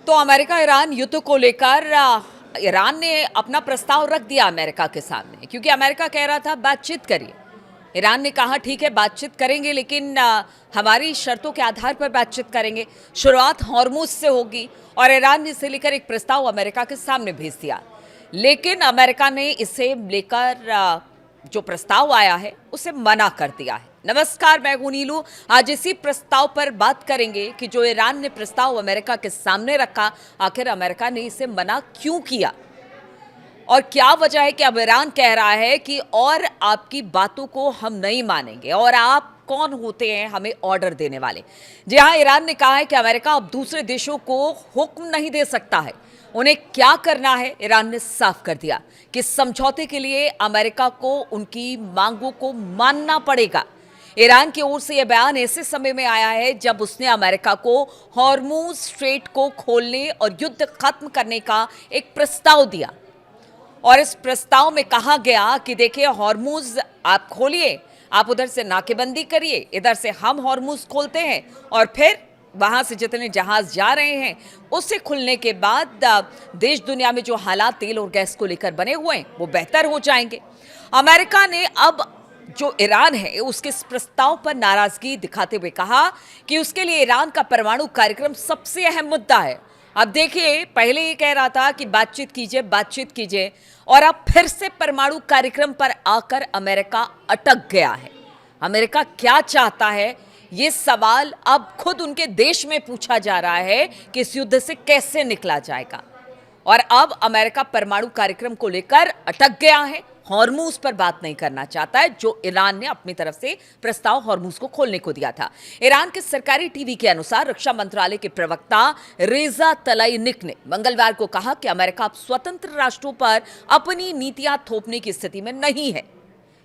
तो America Iran युद्ध को लेकर ईरान ने अपना प्रस्ताव रख दिया अमेरिका के सामने, क्योंकि अमेरिका कह रहा था बातचीत करिए। ईरान ने कहा ठीक है बातचीत करेंगे, लेकिन हमारी शर्तों के आधार पर बातचीत करेंगे। शुरुआत हॉर्मुज से होगी और ईरान ने इसे लेकर एक प्रस्ताव अमेरिका के सामने भेज दिया। लेकिन अमेरिका ने इसे लेकर जो प्रस्ताव आया है उसे मना कर दिया है। नमस्कार, मैं हूं नीलू। आज इसी प्रस्ताव पर बात करेंगे कि जो ईरान ने प्रस्ताव अमेरिका के सामने रखा, आखिर अमेरिका ने इसे मना क्यों किया और क्या वजह है कि अब ईरान कह रहा है कि और आपकी बातों को हम नहीं मानेंगे और आप कौन होते हैं हमें ऑर्डर देने वाले। जी हाँ, ईरान ने कहा है कि अमेरिका अब दूसरे देशों को हुक्म नहीं दे सकता है, उन्हें क्या करना है ईरान ने साफ कर दिया कि समझौते के लिए अमेरिका को उनकी मांगों को मानना पड़ेगा। ईरान की ओर से यह बयान ऐसे समय में आया है जब उसने अमेरिका को हॉर्मुज स्ट्रेट को खोलने और युद्ध खत्म करने का एक प्रस्ताव दिया। और इस प्रस्ताव में कहा गया कि देखिए, हॉर्मुज आप खोलिए, आप उधर से नाकेबंदी करिए, इधर से हम हॉर्मुज खोलते हैं और फिर वहां से जितने जहाज जा रहे हैं उससे खुलने के बाद देश दुनिया में जो हालात तेल और गैस को लेकर बने हुए हैं वो बेहतर हो जाएंगे। अमेरिका ने अब जो ईरान है उसके इस प्रस्ताव पर नाराजगी दिखाते हुए कहा कि उसके लिए ईरान का परमाणु कार्यक्रम सबसे अहम मुद्दा है। अब देखिए, पहले ये कह रहा था कि बातचीत कीजिए और अब फिर से परमाणु कार्यक्रम पर आकर अमेरिका अटक गया है। अमेरिका क्या चाहता है, ये सवाल अब खुद उनके देश में पूछा जा रहा है कि इस युद्ध से कैसे निकला जाएगा। और अब अमेरिका परमाणु कार्यक्रम को लेकर अटक गया है, हॉर्मुज पर बात नहीं करना चाहता है, जो ईरान ने अपनी तरफ से प्रस्ताव हॉर्मुज को खोलने को दिया था। ईरान के सरकारी टीवी के अनुसार रक्षा मंत्रालय के प्रवक्ता रेजा तलाईनिक ने मंगलवार को कहा कि अमेरिका अब स्वतंत्र राष्ट्रों पर अपनी नीतियां थोपने की स्थिति में नहीं है।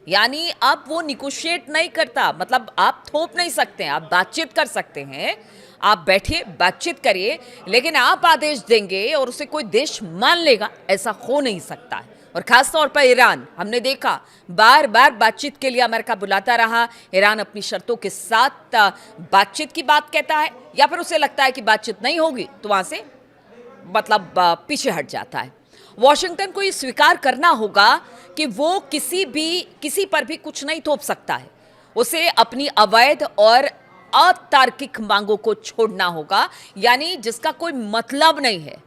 यानी अब वो निगोशिएट नहीं करता, मतलब आप थोप नहीं सकते हैं, आप बातचीत कर सकते हैं, आप बैठिए बातचीत करिए, लेकिन आप आदेश देंगे और उसे कोई देश मान लेगा, ऐसा हो नहीं सकता है। और खासतौर पर ईरान, हमने देखा बार बार बातचीत के लिए अमेरिका बुलाता रहा। ईरान अपनी शर्तों के साथ बातचीत की बात कहता है, या फिर उसे लगता है कि बातचीत नहीं होगी तो वहां से मतलब पीछे हट जाता है। वॉशिंगटन को ये स्वीकार करना होगा कि वो किसी पर भी कुछ नहीं थोप सकता है। उसे अपनी अवैध और अतार्किक मांगों को छोड़ना होगा, यानी जिसका कोई मतलब नहीं है।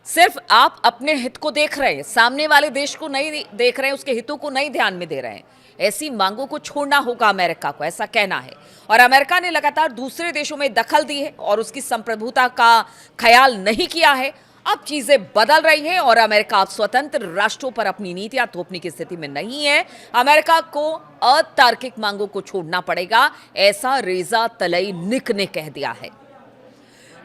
सिर्फ आप अपने हित को देख रहे हैं, सामने वाले देश को नहीं देख रहे हैं, उसके हितों को नहीं ध्यान में दे रहे हैं। ऐसी मांगों को छोड़ना होगा अमेरिका को, ऐसा कहना है। और अमेरिका ने लगातार दूसरे देशों में दखल दी है और उसकी संप्रभुता का ख्याल नहीं किया है। अब चीजें बदल रही हैं और अमेरिका अब स्वतंत्र राष्ट्रों पर अपनी नीतियां थोपने की स्थिति में नहीं है। अमेरिका को अतार्किक मांगों को छोड़ना पड़ेगा, ऐसा रेजा तलाईनिक ने कह दिया है।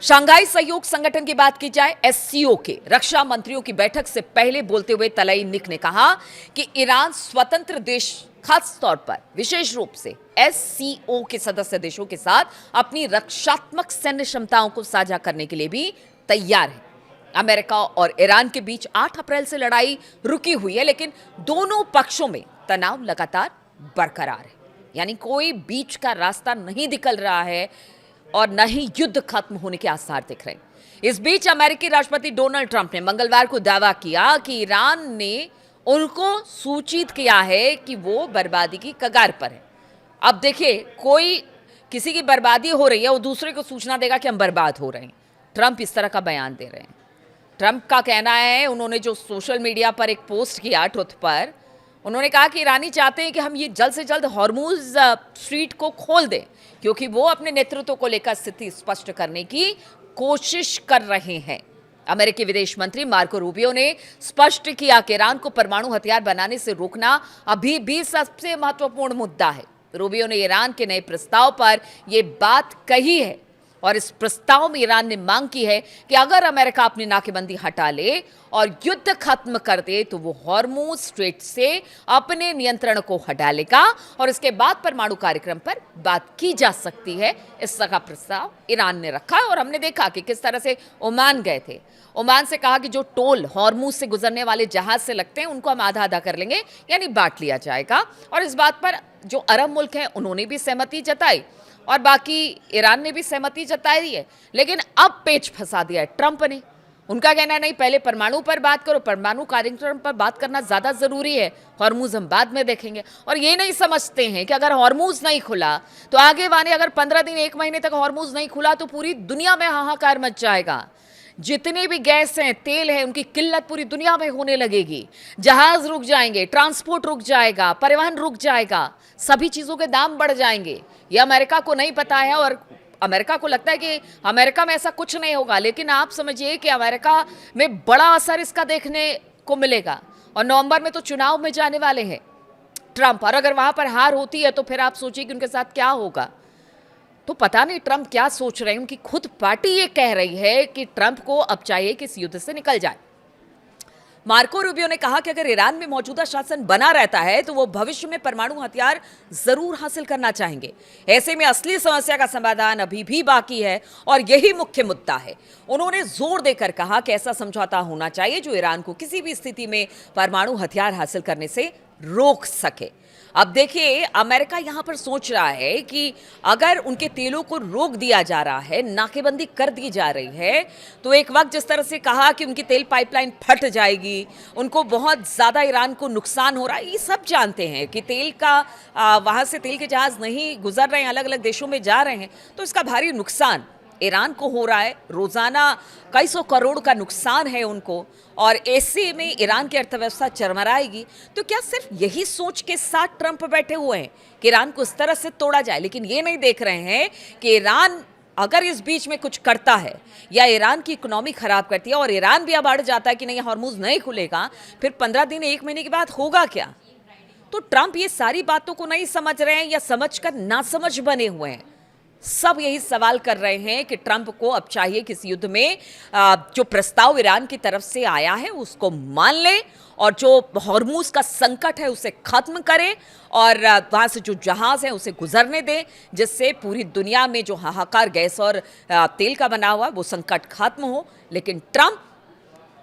शंघाई सहयोग संगठन की बात की जाए, एससीओ के रक्षा मंत्रियों की बैठक से पहले बोलते हुए तलाईनिक ने कहा कि ईरान स्वतंत्र देश, खास तौर पर विशेष रूप से एससीओ के सदस्य देशों के साथ अपनी रक्षात्मक सैन्य क्षमताओं को साझा करने के लिए भी तैयार है। अमेरिका और ईरान के बीच 8 अप्रैल से लड़ाई रुकी हुई है, लेकिन दोनों पक्षों में तनाव लगातार बरकरार है, यानी कोई बीच का रास्ता नहीं निकल रहा है और न ही युद्ध खत्म होने के आसार दिख रहे हैं। इस बीच अमेरिकी राष्ट्रपति डोनाल्ड ट्रंप ने मंगलवार को दावा किया कि ईरान ने उनको सूचित किया है कि वो बर्बादी की कगार पर है। अब देखिए, कोई किसी की बर्बादी हो रही है, वो दूसरे को सूचना देगा कि हम बर्बाद हो रहे हैं। ट्रंप इस तरह का बयान दे रहे हैं। ट्रंप का कहना है, उन्होंने जो सोशल मीडिया पर एक पोस्ट किया ट्रुथ पर, उन्होंने कहा कि ईरानी चाहते हैं कि हम ये जल्द से जल्द हॉर्मुज स्ट्रीट को खोल दें, क्योंकि वो अपने नेतृत्व को लेकर स्थिति स्पष्ट करने की कोशिश कर रहे हैं। अमेरिकी विदेश मंत्री मार्को रूबियो ने स्पष्ट किया कि ईरान को परमाणु हथियार बनाने से रोकना अभी भी सबसे महत्वपूर्ण मुद्दा है। रूबियो ने ईरान के नए प्रस्ताव पर यह बात कही है और इस प्रस्ताव में ईरान ने मांग की है कि अगर अमेरिका अपनी नाकेबंदी हटा ले और युद्ध खत्म कर दे तो वो हॉर्मुज स्ट्रेट से अपने नियंत्रण को हटा लेगा और इसके बाद परमाणु कार्यक्रम पर बात की जा सकती है। इस तरह का प्रस्ताव ईरान ने रखा और हमने देखा कि किस तरह से ओमान गए थे। ओमान से कहा कि जो टोल हॉर्मुज से गुजरने वाले जहाज से लगते हैं उनको हम आधा आधा कर लेंगे, यानी बांट लिया जाएगा। और इस बात पर जो अरब मुल्क हैं उन्होंने भी सहमति जताई। और बाकी ईरान ने भी सहमति जताई है। लेकिन अब पेच फंसा दिया है ट्रंप ने। उनका कहना है नहीं, पहले परमाणु पर बात करो, परमाणु कार्यक्रम पर बात करना ज़्यादा ज़रूरी है, हॉर्मूज हम बाद में देखेंगे। और ये नहीं समझते हैं कि अगर हॉर्मूज नहीं खुला तो आगे वाले अगर 15 दिन 1 महीने तक हॉर्मूज नहीं खुला तो पूरी दुनिया में हाहाकार मच जाएगा। जितने भी गैस हैं, तेल है, उनकी किल्लत पूरी दुनिया में होने लगेगी। जहाज रुक जाएंगे, ट्रांसपोर्ट रुक जाएगा, परिवहन रुक जाएगा, सभी चीज़ों के दाम बढ़ जाएंगे। ये अमेरिका को नहीं पता है और अमेरिका को लगता है कि अमेरिका में ऐसा कुछ नहीं होगा। लेकिन आप समझिए कि अमेरिका में बड़ा असर इसका देखने को मिलेगा। और नवंबर में तो चुनाव में जाने वाले हैं ट्रंप, और अगर वहाँ पर हार होती है तो फिर आप सोचिए कि उनके साथ क्या होगा। तो पता नहीं ट्रंप क्या सोच रहे हैं। उनकी खुद पार्टी ये कह रही है कि ट्रंप को अब चाहिए कि इस युद्ध से निकल जाए। मार्को रूबियो ने कहा कि अगर ईरान में मौजूदा शासन बना रहता है तो वो भविष्य में परमाणु हथियार जरूर हासिल करना चाहेंगे। ऐसे में असली समस्या का समाधान अभी भी बाकी है और यही मुख्य मुद्दा है। उन्होंने जोर देकर कहा कि ऐसा समझौता होना चाहिए जो ईरान को किसी भी स्थिति में परमाणु हथियार हासिल करने से रोक सके। अब देखिए, अमेरिका यहां पर सोच रहा है कि अगर उनके तेलों को रोक दिया जा रहा है, नाकेबंदी कर दी जा रही है, तो एक वक्त जिस तरह से कहा कि उनकी तेल पाइपलाइन फट जाएगी, उनको बहुत ज़्यादा ईरान को नुकसान हो रहा है। ये सब जानते हैं कि तेल का वहाँ से तेल के जहाज़ नहीं गुजर रहे हैं, अलग अलग देशों में जा रहे हैं, तो इसका भारी नुकसान ईरान को हो रहा है। रोज़ाना कई सौ करोड़ का नुकसान है उनको, और ऐसे में ईरान की अर्थव्यवस्था चरमराएगी। तो क्या सिर्फ यही सोच के साथ ट्रंप बैठे हुए हैं कि ईरान को इस तरह से तोड़ा जाए, लेकिन ये नहीं देख रहे हैं कि ईरान अगर इस बीच में कुछ करता है या ईरान की इकोनॉमी खराब करती है और ईरान भी अब अड़ जाता है कि नहीं हॉर्मूज नहीं खुलेगा, फिर 15 दिन 1 महीने के बाद होगा क्या। तो ट्रंप ये सारी बातों को नहीं समझ रहे हैं या समझकर नासमझ बने हुए हैं। सब यही सवाल कर रहे हैं कि ट्रंप को अब चाहिए कि इस युद्ध में जो प्रस्ताव ईरान की तरफ से आया है उसको मान ले और जो हॉर्मूज का संकट है उसे खत्म करे और वहाँ से जो जहाज है उसे गुजरने दें, जिससे पूरी दुनिया में जो हाहाकार गैस और तेल का बना हुआ वो संकट खत्म हो। लेकिन ट्रंप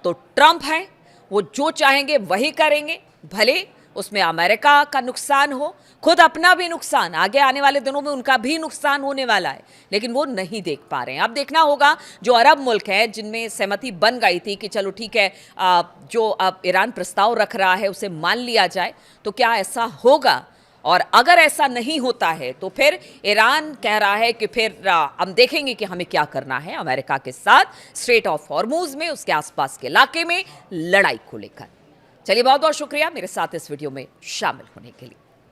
तो ट्रंप है, वो जो चाहेंगे वही करेंगे, भले उसमें अमेरिका का नुकसान हो, खुद अपना भी नुकसान, आगे आने वाले दिनों में उनका भी नुकसान होने वाला है, लेकिन वो नहीं देख पा रहे हैं। अब देखना होगा जो अरब मुल्क हैं जिनमें सहमति बन गई थी कि चलो ठीक है, जो अब ईरान प्रस्ताव रख रहा है उसे मान लिया जाए, तो क्या ऐसा होगा। और अगर ऐसा नहीं होता है तो फिर ईरान कह रहा है कि फिर हम देखेंगे कि हमें क्या करना है अमेरिका के साथ स्ट्रेट ऑफ हॉर्मूज में, उसके आसपास के इलाके में लड़ाई को लेकर। चलिए, बहुत बहुत शुक्रिया मेरे साथ इस वीडियो में शामिल होने के लिए।